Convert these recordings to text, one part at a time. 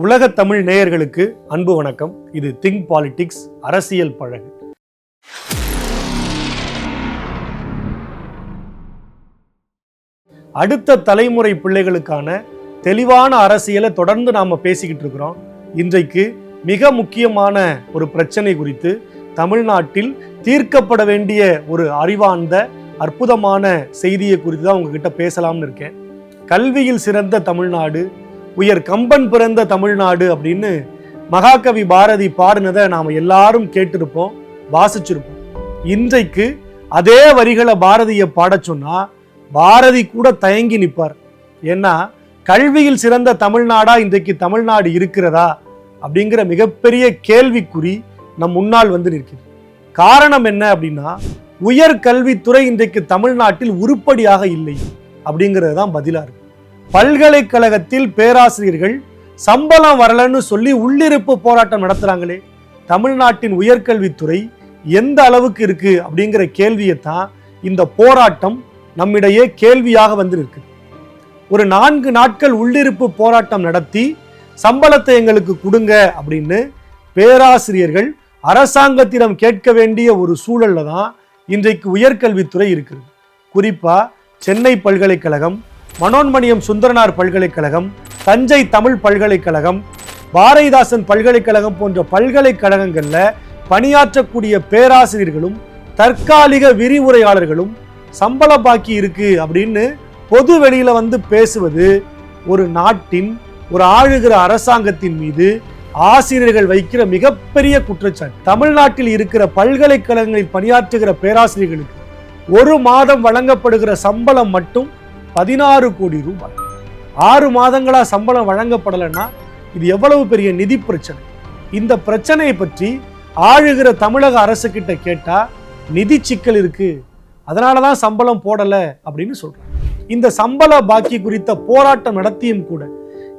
உலக தமிழ் நேயர்களுக்கு அன்பு வணக்கம். இது திங்க் பாலிடிக்ஸ் அரசியல் பழகு. அடுத்த தலைமுறை பிள்ளைகளுக்கான தெளிவான அரசியலை தொடர்ந்து நாம பேசிக்கிட்டு இருக்கிறோம். இன்றைக்கு மிக முக்கியமான ஒரு பிரச்சனை குறித்து தமிழ்நாட்டில் தீர்க்கப்பட வேண்டிய ஒரு அறிவார்ந்த அற்புதமான செய்தியை குறித்து தான் உங்ககிட்ட பேசலாம்னு இருக்கேன். கல்வியில் சிறந்த தமிழ்நாடு, உயர் கம்பன் பிறந்த தமிழ்நாடு அப்படின்னு மகாகவி பாரதி பாடினதை நாம் எல்லாரும் கேட்டிருப்போம், வாசிச்சிருப்போம். இன்றைக்கு அதே வரிகளை பாரதியை பாட சொன்னா பாரதி கூட தயங்கி நிற்பார். ஏன்னா கல்வியில் சிறந்த தமிழ்நாடா இன்றைக்கு தமிழ்நாடு இருக்கிறதா அப்படிங்கிற மிகப்பெரிய கேள்விக்குறி நம் முன்னால் வந்து நிற்கிறது. காரணம் என்ன அப்படின்னா, உயர் கல்வித்துறை இன்றைக்கு தமிழ்நாட்டில் உருப்படியாக இல்லை அப்படிங்கிறது தான் பதிலா இருக்கு. பல்கலைக்கழகத்தில் பேராசிரியர்கள் சம்பளம் வரலன்னு சொல்லி உள்ளிருப்பு போராட்டம் நடத்துறாங்களே, தமிழ்நாட்டின் உயர்கல்வித்துறை எந்த அளவுக்கு இருக்கு அப்படிங்கிற கேள்வியை தான் இந்த போராட்டம் நம்மிடையே கேள்வியாக வந்து இருக்கு. ஒரு 4 நாட்கள் உள்ளிருப்பு போராட்டம் நடத்தி சம்பளத்தை எங்களுக்கு கொடுங்க அப்படின்னு பேராசிரியர்கள் அரசாங்கத்திடம் கேட்க வேண்டிய ஒரு சூழல்ல தான் இன்றைக்கு உயர்கல்வித்துறை இருக்குது. குறிப்பா சென்னை பல்கலைக்கழகம், மனோன்மணியம் சுந்தரனார் பல்கலைக்கழகம், தஞ்சை தமிழ் பல்கலைக்கழகம், பாரதிதாசன் பல்கலைக்கழகம் போன்ற பல்கலைக்கழகங்கள்ல பணியாற்றக்கூடிய பேராசிரியர்களும் தற்காலிக விரிவுரையாளர்களும் சம்பள பாக்கி இருக்கு அப்படின்னு பொது வெளியில வந்து பேசுவது ஒரு நாட்டின் ஒரு ஆளுகிற அரசாங்கத்தின் மீது ஆசிரியர்கள் வைக்கிற மிகப்பெரிய குற்றச்சாட்டு. தமிழ்நாட்டில் இருக்கிற பல்கலைக்கழகங்களில் பணியாற்றுகிற பேராசிரியர்களுக்கு ஒரு மாதம் வழங்கப்படுகிற சம்பளம் மட்டும் 16 கோடி ரூபாய். 6 மாதங்களா சம்பளம் வழங்கப்படலைன்னா இது எவ்வளவு பெரிய நிதி பிரச்சனை. இந்த பிரச்சனையை பற்றி ஆளுகிற தமிழக அரசு கிட்ட கேட்டா நிதி சிக்கல் இருக்கு, அதனாலதான் சம்பளம் போடல அப்படின்னு சொல்றாங்க. இந்த சம்பள பாக்கி குறித்த போராட்டம் நடத்தியும் கூட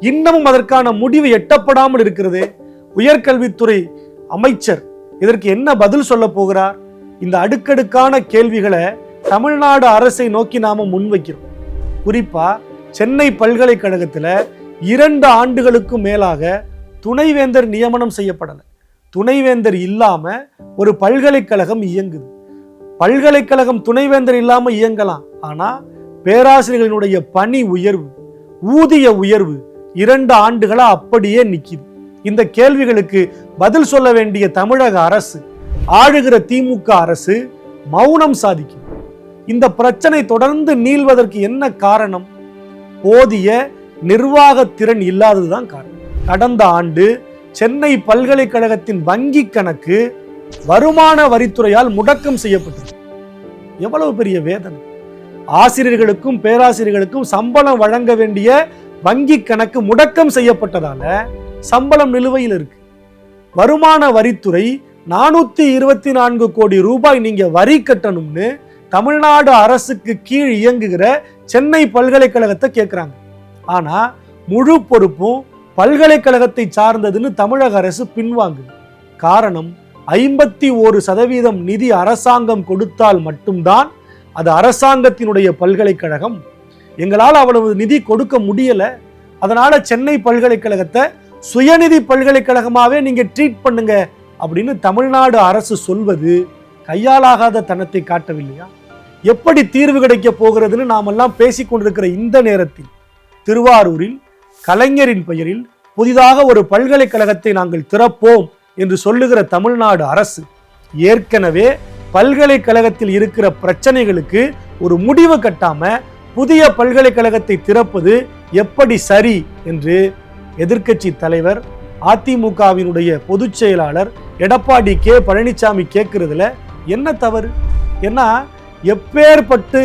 இன்னமும் அதற்கான முடிவு எட்டப்படாமல் இருக்கிறது. உயர்கல்வித்துறை அமைச்சர் இதற்கு என்ன பதில் சொல்ல போகிறார்? இந்த அடுக்கடுக்கான கேள்விகளை தமிழ்நாடு அரசை நோக்கி நாம முன்வைக்கிறோம். குறிப்பா சென்னை பல்கலைக்கழகத்துல 2 ஆண்டுகளுக்கும் மேலாக துணைவேந்தர் நியமனம் செய்யப்படல. துணைவேந்தர் இல்லாம ஒரு பல்கலைக்கழகம் இயங்குது. பல்கலைக்கழகம் துணைவேந்தர் இல்லாம இயங்கலாம், ஆனா பேராசிரியர்களுடைய பணி உயர்வு, ஊதிய உயர்வு 2 ஆண்டுகளா அப்படியே நிக்குது. இந்த கேள்விகளுக்கு பதில் சொல்ல வேண்டிய தமிழக அரசு, ஆளுகிற திமுக அரசு மௌனம் சாதிக்கும். இந்த பிரச்சனை தொடர்ந்து நீள்வதற்கு என்ன காரணம்? போதிய நிர்வாக திறன் இல்லாததுதான் காரணம். கடந்த ஆண்டு சென்னை பல்கலைக்கழகத்தின் வங்கி கணக்கு வருமான வரித்துறையால் முடக்கம் செய்யப்பட்டது. எவ்வளவு பெரிய வேதனை! ஆசிரியர்களுக்கும் பேராசிரியர்களுக்கும் சம்பளம் வழங்க வேண்டிய வங்கி கணக்கு முடக்கம் செய்யப்பட்டதால சம்பளம் நிலுவையில் இருக்கு. வருமான வரித்துறை 424 கோடி ரூபாய் நீங்க வரி கட்டணும்னு தமிழ்நாடு அரசுக்கு கீழ் இயங்குகிற சென்னை பல்கலைக்கழகத்தை கேட்கிறாங்க. ஆனா முழு பொறுப்பும் பல்கலைக்கழகத்தை சார்ந்ததுன்னு தமிழக அரசு பின்வாங்குது. காரணம், 51% நிதி அரசாங்கம் கொடுத்தால் மட்டும்தான் அது அரசாங்கத்தினுடைய பல்கலைக்கழகம். எங்களால் அவ்வளவு நிதி கொடுக்க முடியல, அதனால சென்னை பல்கலைக்கழகத்தை சுயநிதி பல்கலைக்கழகமாவே நீங்க ட்ரீட் பண்ணுங்க அப்படின்னு தமிழ்நாடு அரசு சொல்வது கையாலாகாத தனத்தை காட்டவில்லையா? எப்படி தீர்வு கிடைக்க போகிறதுன்னு நாமெல்லாம் பேசிக் கொண்டிருக்கிற இந்த நேரத்தில் திருவாரூரில் கலைஞரின் பெயரில் புதிதாக ஒரு பல்கலைக்கழகத்தை நாங்கள் திறப்போம் என்று சொல்லுகிற தமிழ்நாடு அரசு ஏற்கனவே பல்கலைக்கழகத்தில் இருக்கிற பிரச்சனைகளுக்கு ஒரு முடிவு கட்டாம புதிய பல்கலைக்கழகத்தை திறப்பது எப்படி சரி என்று எதிர்க்கட்சி தலைவர் அதிமுகவினுடைய பொதுச் செயலாளர் எடப்பாடி கே பழனிசாமி கேட்கிறதுல என்ன தவறு? ஏன்னா எப்பேற்பட்டு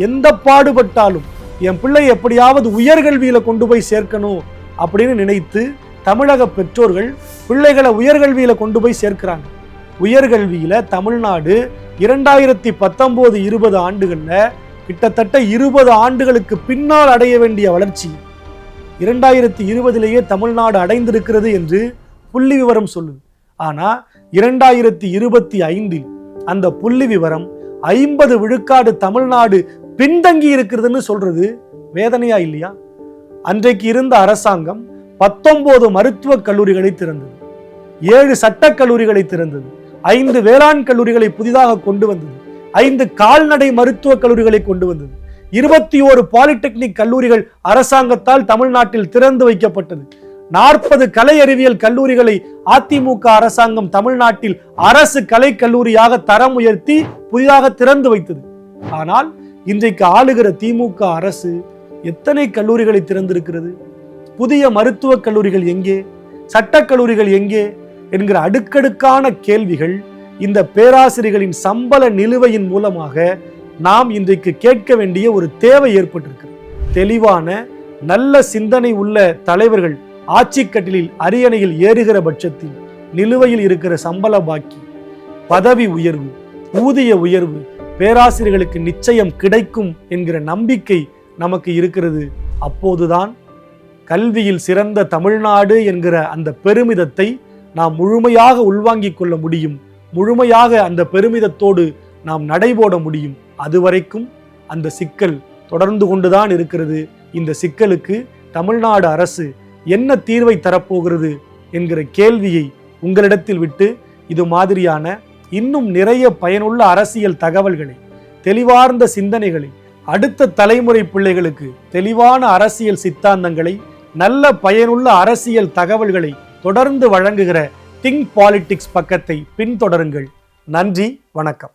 எந்த பாடுபட்டாலும் என் பிள்ளை எப்படியாவது உயர்கல்வியில கொண்டு போய் சேர்க்கணும் அப்படின்னு நினைத்து தமிழக பெற்றோர்கள் பிள்ளைகளை உயர்கல்வியில கொண்டு போய் சேர்க்கிறாங்க. உயர்கல்வியில தமிழ்நாடு 2019-20 ஆண்டுகள்ல கிட்டத்தட்ட 20 ஆண்டுகளுக்கு பின்னால் அடைய வேண்டிய வளர்ச்சி 2020 தமிழ்நாடு அடைந்திருக்கிறது என்று புள்ளி விவரம் சொல்லுது. ஆனா 2025 அந்த புள்ளி விவரம் 50 விழுக்காடு தமிழ்நாடு பின்தங்கி இருக்கிறதுன்னு சொல்றது வேதனையா இல்லையா? அன்றைக்கு இருந்த அரசாங்கம் 19 மருத்துவக் கல்லூரிகளை திறந்தது, 7 சட்டக் கல்லூரிகளை திறந்தது, 5 வேளாண் கல்லூரிகளை புதிதாக கொண்டு வந்தது, 5 கால்நடை மருத்துவக் கல்லூரிகளை கொண்டு வந்தது, 21 பாலிடெக்னிக் கல்லூரிகள் அரசாங்கத்தால் தமிழ்நாட்டில் திறந்து வைக்கப்பட்டது, 40 கலை அறிவியல் கல்லூரிகளை அதிமுக அரசாங்கம் தமிழ்நாட்டில் அரசு கலை கல்லூரியாக தரம் உயர்த்தி புதிதாக திறந்து வைத்தது. ஆனால் இன்றைக்கு ஆளுகிற திமுக அரசு எத்தனை கல்லூரிகளை திறந்திருக்கிறது? புதிய மருத்துவக் கல்லூரிகள் எங்கே? சட்டக் கல்லூரிகள் எங்கே என்கிற அடுக்கடுக்கான கேள்விகள் இந்த பேராசிரியர்களின் சம்பள நிலுவையின் மூலமாக நாம் இன்றைக்கு கேட்க வேண்டிய ஒரு தேவை ஏற்பட்டிருக்கிறது. தெளிவான நல்ல சிந்தனை உள்ள தலைவர்கள் ஆட்சி கட்டிலில் அரியணையில் ஏறுகிற பட்சத்தில் நிலுவையில் இருக்கிற சம்பள பாக்கி, பதவி உயர்வு, ஊதிய உயர்வு பேராசிரியர்களுக்கு நிச்சயம் கிடைக்கும் என்கிற நம்பிக்கை நமக்கு இருக்கிறது. அப்போதுதான் கல்வியில் சிறந்த தமிழ்நாடு என்கிற அந்த பெருமிதத்தை நாம் முழுமையாக உள்வாங்கிக் கொள்ள முடியும். முழுமையாக அந்த பெருமிதத்தோடு நாம் நடைபோட முடியும். அதுவரைக்கும் அந்த சிக்கல் தொடர்ந்து கொண்டுதான் இருக்கிறது. இந்த சிக்கலுக்கு தமிழ்நாடு அரசு என்ன தீர்வை தரப்போகிறது என்கிற கேள்வியை உங்களிடத்தில் விட்டு, இது மாதிரியான இன்னும் நிறைய பயனுள்ள அரசியல் தகவல்களை, தெளிவார்ந்த சிந்தனைகளை, அடுத்த தலைமுறை பிள்ளைகளுக்கு தெளிவான அரசியல் சித்தாந்தங்களை, நல்ல பயனுள்ள அரசியல் தகவல்களை தொடர்ந்து வழங்குகிற திங்க் பாலிடிக்ஸ் பக்கத்தை பின்தொடருங்கள். நன்றி, வணக்கம்.